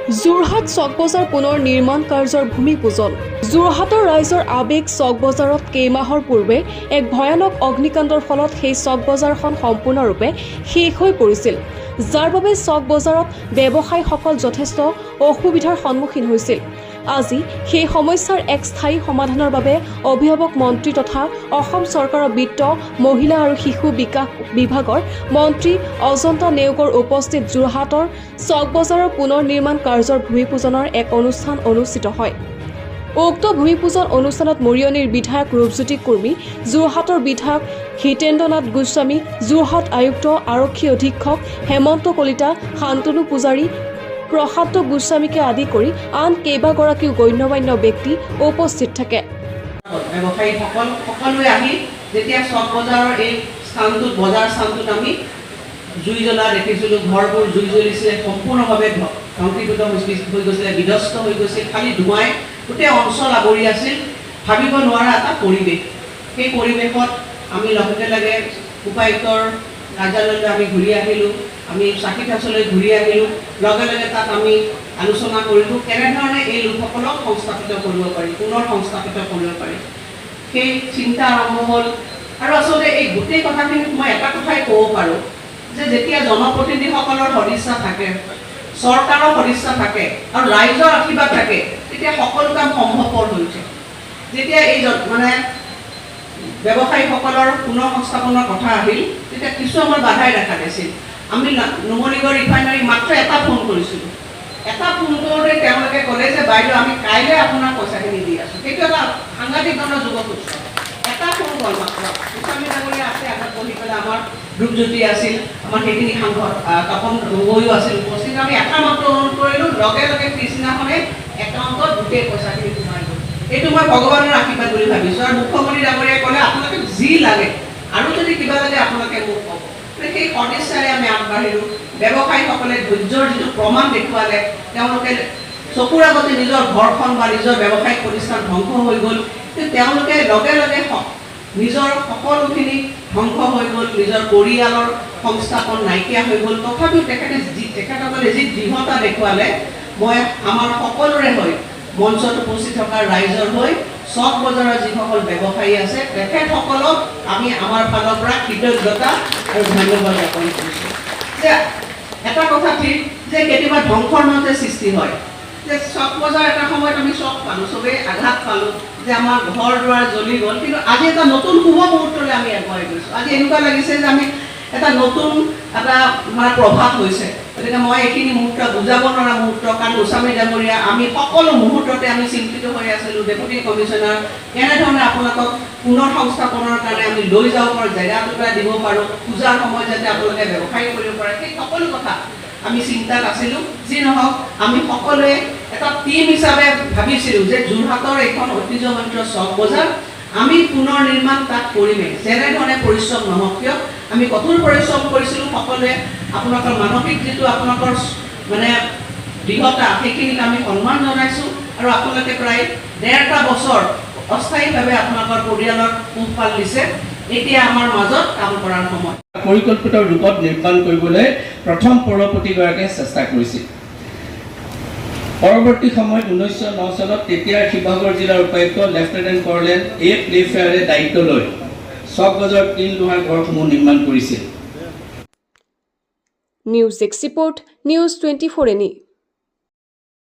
যোৰহাট চক বজাৰ পুনৰ নিৰ্মাণ কাৰ্যৰ ভূমি পূজন। যোৰহাটৰ ৰাইজৰ আৱেগ চক বজাৰত কেইমাহৰ পূৰ্বে এক ভয়ানক অগ্নিকাণ্ডৰ ফলত সেই চক বজাৰখন সম্পূৰ্ণৰূপে শেষ হৈ পৰিছিল, যাৰ বাবে চক বজাৰত ব্যৱসায়ীসকল যথেষ্ট অসুবিধাৰ সন্মুখীন হৈছিল। আজি সেই সমস্যাৰ এক স্থায়ী সমাধানৰ বাবে অভিভাৱক মন্ত্ৰী তথা অসম চৰকাৰৰ বিত্ত, মহিলা আৰু শিশু বিকাশ বিভাগৰ মন্ত্ৰী অজন্তা নেওগৰ উপস্থিত যোৰহাটৰ চক বজাৰৰ পুনৰ নিৰ্মাণ কাৰ্যৰ ভূমি পূজনৰ এক অনুষ্ঠান অনুষ্ঠিত হয়। উক্ত ভূমি পূজন অনুষ্ঠানত মৰিয়নিৰ বিধায়ক ৰূপজ্যোতি কুৰ্মী, যোৰহাটৰ বিধায়ক হিতেন্দ্ৰ নাথ গোস্বামী, যোৰহাট আয়ুক্ত আৰক্ষী অধীক্ষক হেমন্ত কলিতা, শান্তনু পূজাৰী, প্ৰশান্ত গোস্বামীকে আদি কৰি আন কেইবাগৰাকীও গণ্যমান্য ব্যক্তি উপস্থিত থাকে। ব্যৱসায়ীসকল সকলোৱে আহি যেতিয়া চক বজাৰৰ এই স্থানটোত বজাৰ স্থানটোত আমি জুই জ্বলা দেখিছিলোঁ, ঘৰবোৰ জুই জ্বলিছিলে, সম্পূৰ্ণভাৱে ধ্বংসীভূত হৈ গৈছিলে, বিধ্বস্ত হৈ গৈছিল, খালি ধোঁৱাই গোটেই অঞ্চল আৱৰি আছিল। ভাবিব নোৱাৰা এটা পৰিৱেশ। সেই পৰিৱেশত আমি লগে লগে উপায়ুক্তৰ কাৰ্যালয়লৈ আমি ঘূৰি আহিলোঁ, আমি চাকিঠাচলৈ ঘূৰি আহিলোঁ, লগে লগে তাত আমি আলোচনা কৰিলোঁ কেনেধৰণে এই লোকসকলক সংস্থাপিত কৰিব পাৰি, পুনৰ সংস্থাপিত কৰিব পাৰি। সেই চিন্তা আৰম্ভ হ'ল। আৰু আচলতে এই গোটেই কথাখিনিত মই এটা কথাই ক'ব পাৰোঁ যে যেতিয়া জনপ্ৰতিনিধিসকলৰ সদিচ্ছা থাকে, চৰকাৰৰ সদিচ্ছা থাকে আৰু ৰাইজৰ আশীৰ্বাদ থাকে, তেতিয়া সকলো কাম সম্ভৱপৰ হৈ উঠে। যেতিয়া এই ব্যৱসায়ীসকলৰ পুনৰ সংস্থাপনৰ কথা আহিল, তেতিয়া কিছু আমাৰ বাধাই দেখা দিছিল। আমি নুমলীগড় ৰিফাইনাৰী মাত্ৰ এটা ফোন কৰিছিলোঁ। এটা ফোন কৰোঁতে তেওঁলোকে ক'লে যে বাইদেউ আমি কাইলৈ আপোনাৰ পইচাখিনি দি আছোঁ। সেইটো এটা সাংঘাতিক ধৰণৰ যুগসূত্ৰ। এটা ফোন কল মাত্ৰ। গোস্বামী ডাঙৰীয়া আছে, আগত বহি পেলাই আমাৰ ৰূপজ্যোতি আছিল, আমাৰ সেইখিনি সাংসদ তপন গগৈও আছিল উপস্থিত। আমি এটা মাত্ৰ অনুৰোধ কৰিলোঁ, লগে লগে পিছদিনাখনে একাউণ্টত গোটেই পইচাখিনি সোমাই গ'ল। এইটো মই ভগৱানৰ আশীৰ্বাদ বুলি ভাবিছোঁ। আৰু মুখ্যমন্ত্ৰী ডাঙৰীয়াই ক'লে আপোনালোকে যি লাগে আৰু যদি কিবা লাগে আপোনালোকে মোক ক'ব। সেই সদিচ্ছাৰে আমি আগবাঢ়িলোঁ। ব্যৱসায়ীসকলে ধৈৰ্যৰ যিটো প্ৰমাণ দেখুৱালে, তেওঁলোকে চকুৰ আগতে নিজৰ ঘৰখন বা নিজৰ ব্যৱসায়িক প্ৰতিষ্ঠান ধ্বংস হৈ গ'ল, কিন্তু তেওঁলোকে লগে লগে নিজৰ সকলোখিনি ধ্বংস হৈ গ'ল, নিজৰ পৰিয়ালৰ সংস্থাপন নাইকিয়া হৈ গ'ল। তথাপিও তেখেতসকলে যি দৃঢ়তা দেখুৱালে, মই আমাৰ সকলোৰে হৈ মঞ্চত উপস্থিত থকা ৰাইজৰ হৈ চক বজাৰৰ যিসকল ব্যৱসায়ী আছে তেখেতসকলক আমি আমাৰ ফালৰ পৰা কৃতজ্ঞতা আৰু ধন্যবাদ জ্ঞাপন কৰিছোঁ। যে এটা কথা ঠিক যে কেতিয়াবা ধ্বংসৰ মাজতে সৃষ্টি হয়। যে চক বজাৰ এটা সময়ত আমি চক পালোঁ, চবেই আঘাত পালোঁ যে আমাৰ ঘৰ দুৱাৰ জ্বলি গ'ল, কিন্তু আজি এটা নতুন শুভ মুহূৰ্তলৈ আমি আগুৱাই গৈছোঁ। আজি এনেকুৱা লাগিছে যে আমি এটা নতুন এটা আমাৰ প্ৰভাৱ হৈছে। গতিকে মই এইখিনি মুহূৰ্ত বুজাব নোৱাৰা মুহূৰ্ত, কাৰণ গোস্বামী ডাঙৰীয়া আমি সকলো মুহূৰ্ততে আমি চিন্তিত হৈ আছিলোঁ। ডেপুটি কমিশ্যনাৰ কেনেধৰণে আপোনালোকক পুনৰ সংস্থাপনৰ কাৰণে আমি লৈ যাব পাৰোঁ, জেগা টুকুৰা দিব পাৰোঁ, পূজাৰ সময়ত যাতে আপোনালোকে ব্যৱসায় কৰিব পাৰে, সেই সকলো কথা আমি চিন্তাত আছিলোঁ। যি নহওক আমি সকলোৱে এটা টিম হিচাপে ভাবিছিলোঁ যে যোৰহাটৰ এইখন ঐতিহ্যমণ্ডিত চক বজাৰ আমি পুনৰ নিৰ্মাণ তাত কৰিমেই, যেনেধৰণে পৰিশ্ৰম নহওক কিয়। আমি কঠোৰ পৰিশ্ৰম কৰিছিলোঁ সকলোৱে। আপোনালোকৰ মানসিক যিটো আপোনালোকৰ মানে দৃঢ়তা, সেইখিনিক আমি সন্মান জনাইছোঁ। আৰু আপোনালোকে প্ৰায় 1.5 বছৰ অস্থায়ীভাৱে আপোনালোকৰ পৰিয়ালৰ পোহপাল দিছে। এতিয়া আমাৰ মাজত কাম কৰাৰ সময়। পৰিকল্পিত ৰূপত নিৰ্মাণ কৰিবলৈ প্ৰথম পৌৰপতিগৰাকীয়ে চেষ্টা কৰিছিল। পৰৱৰ্তী সময়ত 1909 চনত তেতিয়াৰ শিৱসাগৰ জিলাৰ উপায়ুক্ত লেফটেনেণ্ট কৰ্ণেল এ প্লেফেয়াৰে দায়িত্ব লৈ চক বজাৰত 3 লোহাৰ ঘৰসমূহ নিৰ্মাণ কৰিছিল। News desk report, news 24 NE।